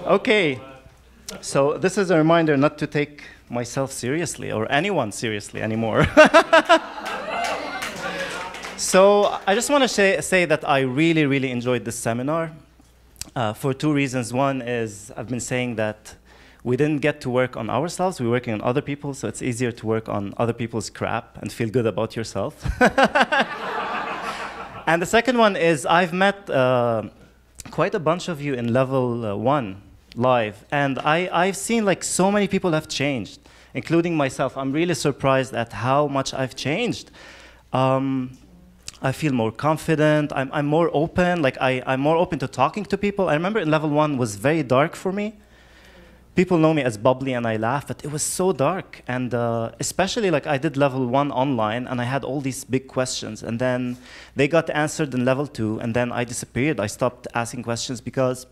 Okay, so this is a reminder not to take myself seriously or anyone seriously anymore. So I just want to say that I really, really enjoyed this seminar for two reasons. One is I've been saying that we didn't get to work on ourselves, we're working on other people, so it's easier to work on other people's crap and feel good about yourself. And the second one is I've met quite a bunch of you in level 1 live, and I've seen like so many people have changed, including myself. I'm really surprised at how much I've changed. I feel more confident, I'm more open, like I'm more open to talking to people. I remember in level 1 was very dark for me. People know me as bubbly and I laugh, but it was so dark. And especially like I did level 1 online and I had all these big questions, and then they got answered in level 2, and then I disappeared. I stopped asking questions because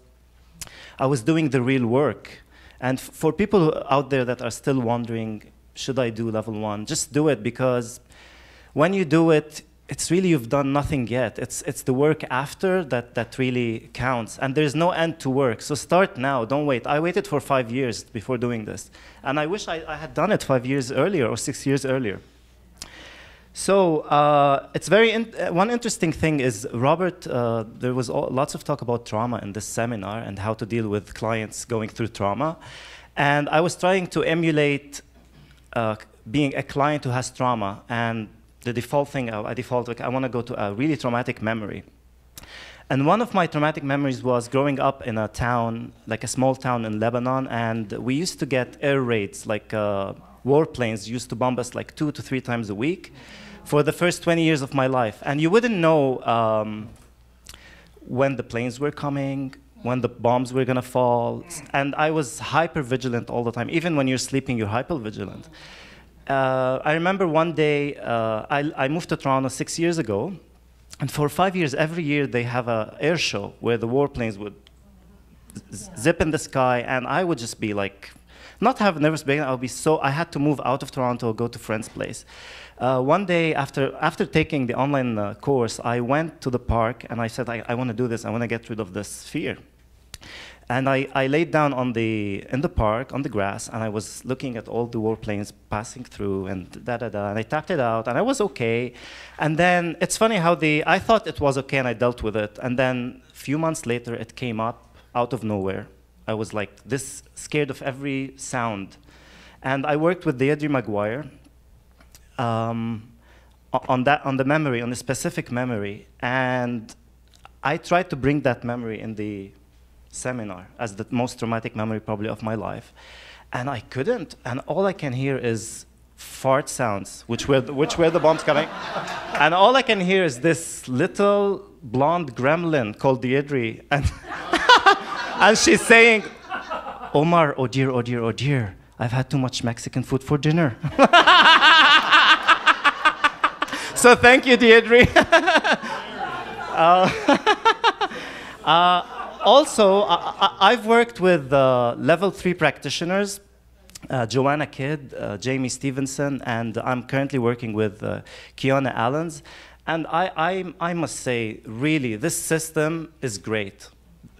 I was doing the real work. And for people out there that are still wondering, should I do level 1? Just do it, because when you do it, it's really you've done nothing yet. It's the work after that really counts. And there's no end to work. So start now, don't wait. I waited for 5 years before doing this. And I wish I had done it 5 years earlier or 6 years earlier. So it's one interesting thing is, Robert, there was lots of talk about trauma in this seminar and how to deal with clients going through trauma. And I was trying to emulate being a client who has trauma. And the default thing, like, I want to go to a really traumatic memory. And one of my traumatic memories was growing up in a town, like a small town in Lebanon, and we used to get air raids, like warplanes used to bomb us like 2 to 3 times a week for the first 20 years of my life. And you wouldn't know when the planes were coming, when the bombs were going to fall. And I was hyper vigilant all the time. Even when you're sleeping, you're hyper vigilant. I remember one day, I moved to Toronto 6 years ago, and for 5 years, every year they have an air show where the warplanes would zip in the sky, and I would just be like, not have a nervous breakdown, I had to move out of Toronto, go to friend's place. One day, after taking the online course, I went to the park, and I said, I want to do this, I want to get rid of this fear. And I laid down in the park, on the grass, and I was looking at all the warplanes passing through, and da-da-da, and I tapped it out, and I was okay. And then, it's funny how I thought it was okay, and I dealt with it. And then, a few months later, it came up out of nowhere. I was like this, scared of every sound. And I worked with Deirdre Maguire on the memory, on the specific memory. And I tried to bring that memory in the seminar as the most traumatic memory probably of my life, and I couldn't. And all I can hear is fart sounds, which were the bombs coming. And all I can hear is this little blonde gremlin called Deirdre, and and she's saying, "Omar, oh dear, oh dear, oh dear, I've had too much Mexican food for dinner." So thank you, Deirdre. Also, I've worked with level 3 practitioners, Joanna Kidd, Jamie Stevenson, and I'm currently working with Kiana Allens. And I must say, really, this system is great.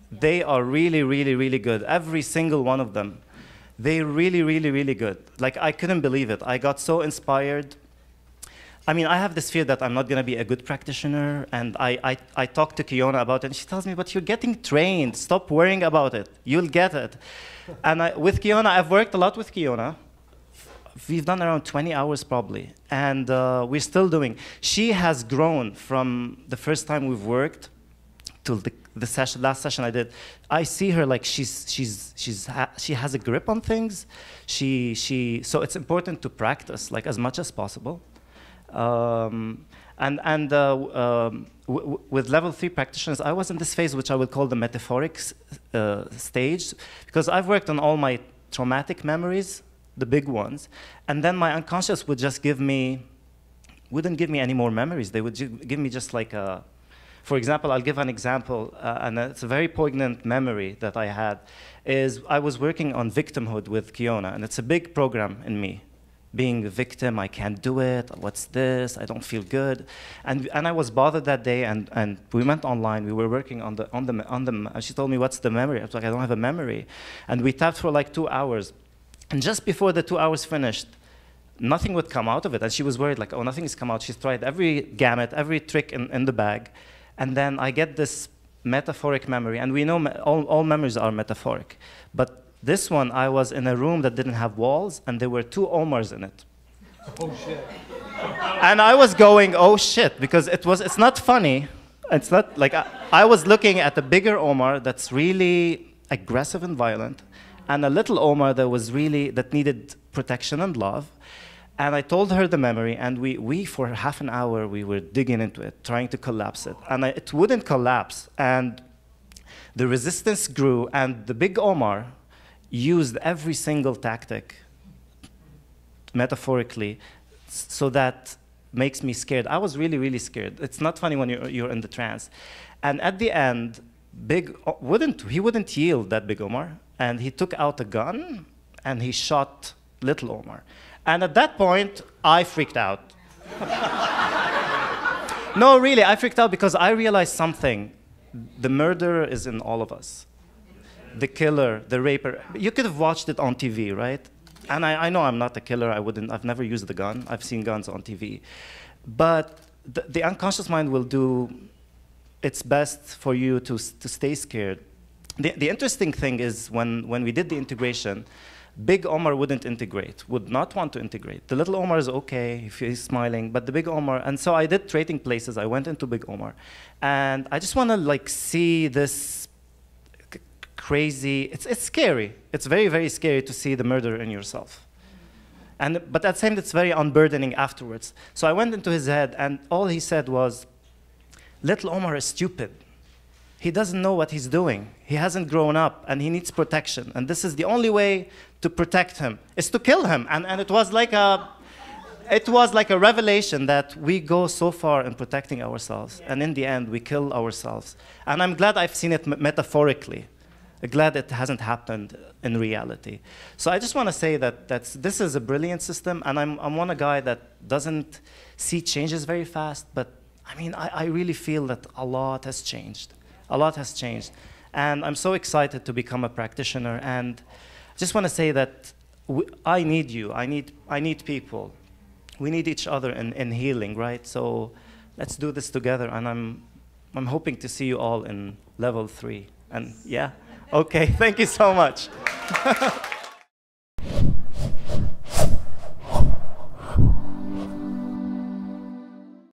They are really, really, really good. Every single one of them. They're really, really, really good. Like, I couldn't believe it. I got so inspired. I mean, I have this fear that I'm not going to be a good practitioner, and I talked to Kiona about it, and she tells me, but you're getting trained. Stop worrying about it. You'll get it. And with Kiona, I've worked a lot with Kiona. We've done around 20 hours probably, and we're still doing. She has grown from the first time we've worked till the last session I did. I see her like she has a grip on things. So it's important to practice like as much as possible. With level 3 practitioners, I was in this phase which I would call the metaphoric stage, because I've worked on all my traumatic memories, the big ones, and then my unconscious would just wouldn't give me any more memories. They would give me just like a, for example, I'll give an example, and it's a very poignant memory that I had, is I was working on victimhood with Kiona, and it's a big program in me. being a victim. I can't do it. What's this? I don't feel good. And I was bothered that day, and we went online. We were working on the and she told me, what's the memory? I was like, I don't have a memory. And we tapped for like 2 hours. And just before the 2 hours finished, nothing would come out of it. And she was worried, like, oh, nothing has come out. She's tried every gamut, every trick in the bag. And then I get this metaphoric memory. And we know all memories are metaphoric. But this one, I was in a room that didn't have walls, and there were 2 Omars in it. Oh, shit. And I was going, oh, shit, because it's not funny. It's not, like, I was looking at a bigger Omar that's really aggressive and violent, and a little Omar that needed protection and love. And I told her the memory, and we for half an hour, we were digging into it, trying to collapse it. And it wouldn't collapse. And the resistance grew, and the big Omar used every single tactic, metaphorically, so that makes me scared. I was really, really scared. It's not funny when you're in the trance. And at the end, he wouldn't yield, that big Omar. And he took out a gun, and he shot little Omar. And at that point, I freaked out. No, really, I freaked out because I realized something. The murderer is in all of us. The killer, the raper. You could have watched it on TV, right? And I know I'm not a killer. I've never used the gun. I've seen guns on TV. But the unconscious mind will do its best for you to stay scared. The interesting thing is when we did the integration, big Omar wouldn't integrate, would not want to integrate. The little Omar is okay if he's smiling, but the big Omar, and so I did trading places. I went into big Omar. And I just want to like see this crazy, it's scary. It's very, very scary to see the murderer in yourself. But at the same time, it's very unburdening afterwards. So I went into his head, and all he said was, little Omar is stupid. He doesn't know what he's doing. He hasn't grown up, and he needs protection. And this is the only way to protect him, is to kill him. And it was like a revelation that we go so far in protecting ourselves, and in the end, we kill ourselves. And I'm glad I've seen it metaphorically. I'm glad it hasn't happened in reality. So I just want to say that this is a brilliant system, and I'm a guy that doesn't see changes very fast, but I mean, I really feel that a lot has changed. A lot has changed. And I'm so excited to become a practitioner. And I just want to say that I need you. I need people. We need each other in healing, right? So let's do this together. And I'm hoping to see you all in level 3. And yeah, okay, thank you so much.